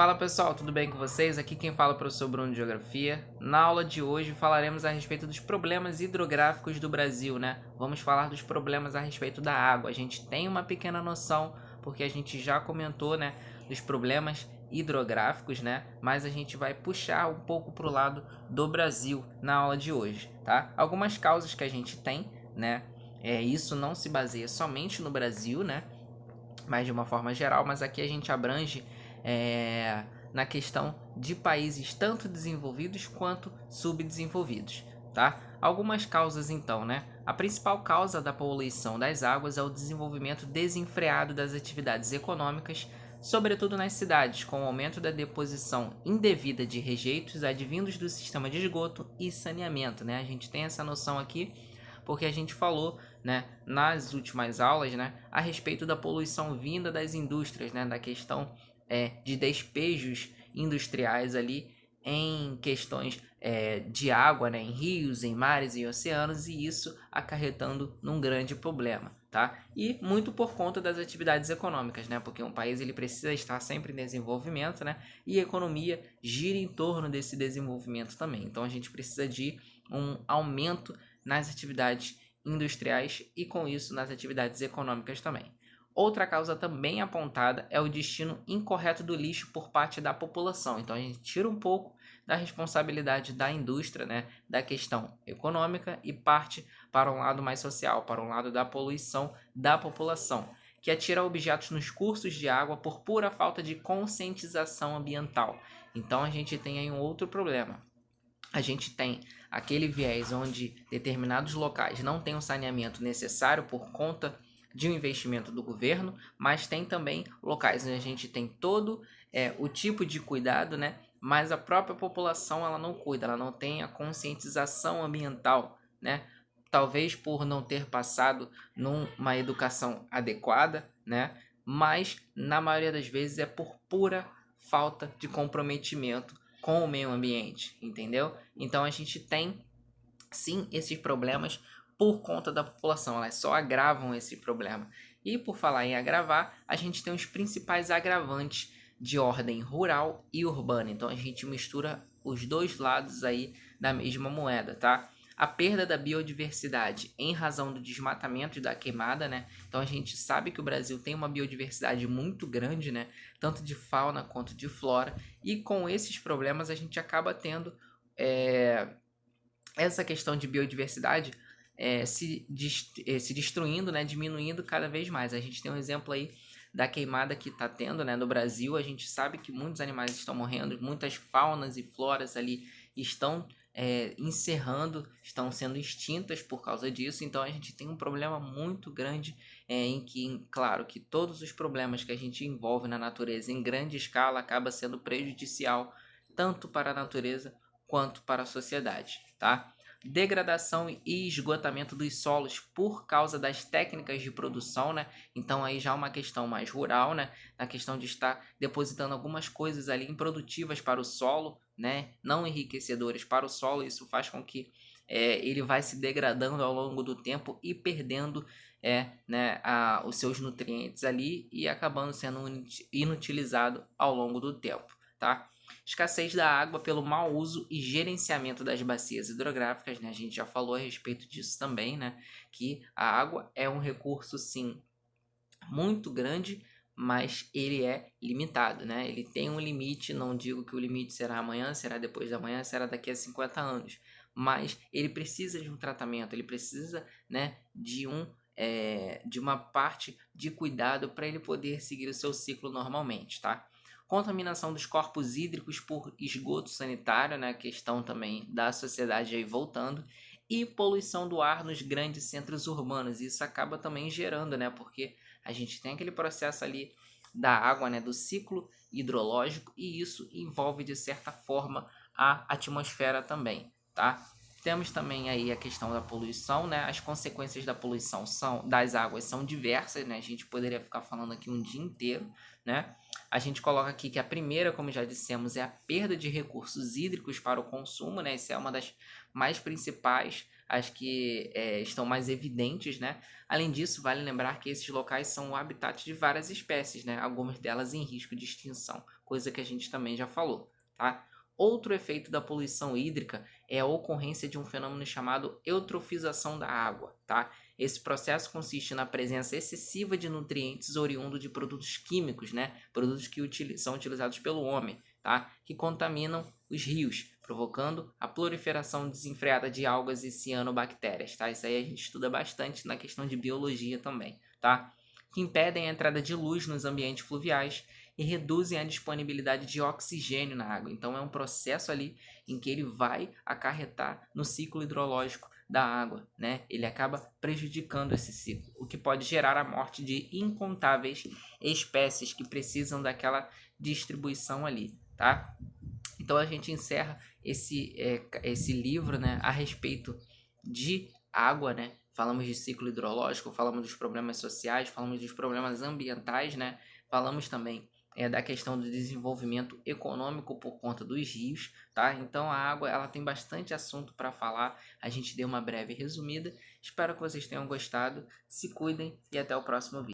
Fala pessoal, tudo bem com vocês? Aqui quem fala é o professor Bruno de Geografia. Na aula de hoje falaremos a respeito dos problemas hidrográficos do Brasil, né? Vamos falar dos problemas a respeito da água. A gente tem uma pequena noção, porque a gente já comentou, né, dos problemas hidrográficos, né? Mas a gente vai puxar um pouco para o lado do Brasil na aula de hoje, tá? Algumas causas que a gente tem, né? Isso não se baseia somente no Brasil, né? Mas de uma forma geral, mas aqui a gente abrange na questão de países tanto desenvolvidos quanto subdesenvolvidos, tá? Algumas causas então, né? A principal causa da poluição das águas é o desenvolvimento desenfreado das atividades econômicas, sobretudo nas cidades, com o aumento da deposição indevida de rejeitos advindos do sistema de esgoto e saneamento, né? A gente tem essa noção aqui porque a gente falou, né, nas últimas aulas, né, a respeito da poluição vinda das indústrias, né, da questão de despejos industriais ali em questões de água, né, em rios, em mares e oceanos, e isso acarretando num grande problema, tá? E muito por conta das atividades econômicas, né? Porque um país ele precisa estar sempre em desenvolvimento, né? E a economia gira em torno desse desenvolvimento também. Então a gente precisa de um aumento nas atividades industriais e com isso nas atividades econômicas também. Outra causa também apontada é o destino incorreto do lixo por parte da população. Então a gente tira um pouco da responsabilidade da indústria, né, da questão econômica e parte para um lado mais social, para um lado da poluição da população, que atira objetos nos cursos de água por pura falta de conscientização ambiental. Então a gente tem aí um outro problema. A gente tem aquele viés onde determinados locais não têm o saneamento necessário por conta de um investimento do governo, mas tem também locais onde a gente tem todo o tipo de cuidado, né? Mas a própria população ela não cuida, ela não tem a conscientização ambiental, né? Talvez por não ter passado numa educação adequada, né? Mas na maioria das vezes é por pura falta de comprometimento com o meio ambiente, entendeu? Então a gente tem sim esses problemas por conta da população, elas só agravam esse problema. E por falar em agravar, a gente tem os principais agravantes de ordem rural e urbana. Então a gente mistura os dois lados aí da mesma moeda, tá? A perda da biodiversidade em razão do desmatamento e da queimada, né? Então a gente sabe que o Brasil tem uma biodiversidade muito grande, né? Tanto de fauna quanto de flora. E com esses problemas a gente acaba tendo essa questão de biodiversidade se destruindo, né, diminuindo cada vez mais. A gente tem um exemplo aí da queimada que está tendo, né, no Brasil. A gente sabe que muitos animais estão morrendo, muitas faunas e floras ali estão encerrando, estão sendo extintas por causa disso. Então a gente tem um problema muito grande em que, claro, que todos os problemas que a gente envolve na natureza em grande escala acaba sendo prejudicial tanto para a natureza quanto para a sociedade, tá? Degradação e esgotamento dos solos por causa das técnicas de produção, né? Então aí já é uma questão mais rural, né? Na questão de estar depositando algumas coisas ali improdutivas para o solo, né? Não enriquecedoras para o solo, isso faz com que ele vai se degradando ao longo do tempo e perdendo os seus nutrientes ali e acabando sendo inutilizado ao longo do tempo, tá? Escassez da água pelo mau uso e gerenciamento das bacias hidrográficas, né? A gente já falou a respeito disso também, né? Que a água é um recurso, sim, muito grande, mas ele é limitado, né? Ele tem um limite, não digo que o limite será amanhã, será depois da manhã, será daqui a 50 anos, mas ele precisa de um tratamento, ele precisa, né, de uma parte de cuidado para ele poder seguir o seu ciclo normalmente, tá? Contaminação dos corpos hídricos por esgoto sanitário, né? Questão também da sociedade aí voltando. E poluição do ar nos grandes centros urbanos. Isso acaba também gerando, né? Porque a gente tem aquele processo ali da água, né? Do ciclo hidrológico. E isso envolve, de certa forma, a atmosfera também, tá? Temos também aí a questão da poluição, né? As consequências da poluição das águas são diversas, né? A gente poderia ficar falando aqui um dia inteiro, né? A gente coloca aqui que a primeira, como já dissemos, é a perda de recursos hídricos para o consumo, né? Essa é uma das mais principais. as que estão mais evidentes, né? Além disso, vale lembrar que esses locais são o habitat de várias espécies, né? Algumas delas em risco de extinção, coisa que a gente também já falou, tá? Outro efeito da poluição hídrica é a ocorrência de um fenômeno chamado eutrofização da água, tá? Esse processo consiste na presença excessiva de nutrientes oriundo de produtos químicos, né? Produtos que são utilizados pelo homem, tá? Que contaminam os rios, provocando a proliferação desenfreada de algas e cianobactérias, tá? Isso aí a gente estuda bastante na questão de biologia também, tá? Que impedem a entrada de luz nos ambientes fluviais e reduzem a disponibilidade de oxigênio na água. Então é um processo ali em que ele vai acarretar no ciclo hidrológico da água, né? Ele acaba prejudicando esse ciclo, o que pode gerar a morte de incontáveis espécies que precisam daquela distribuição ali, tá? Então a gente encerra esse livro, né, a respeito de água, né? Falamos de ciclo hidrológico, falamos dos problemas sociais, falamos dos problemas ambientais, né? Falamos também da questão do desenvolvimento econômico por conta dos rios, tá? Então a água ela tem bastante assunto para falar. A gente deu uma breve resumida. Espero que vocês tenham gostado. Se cuidem e até o próximo vídeo.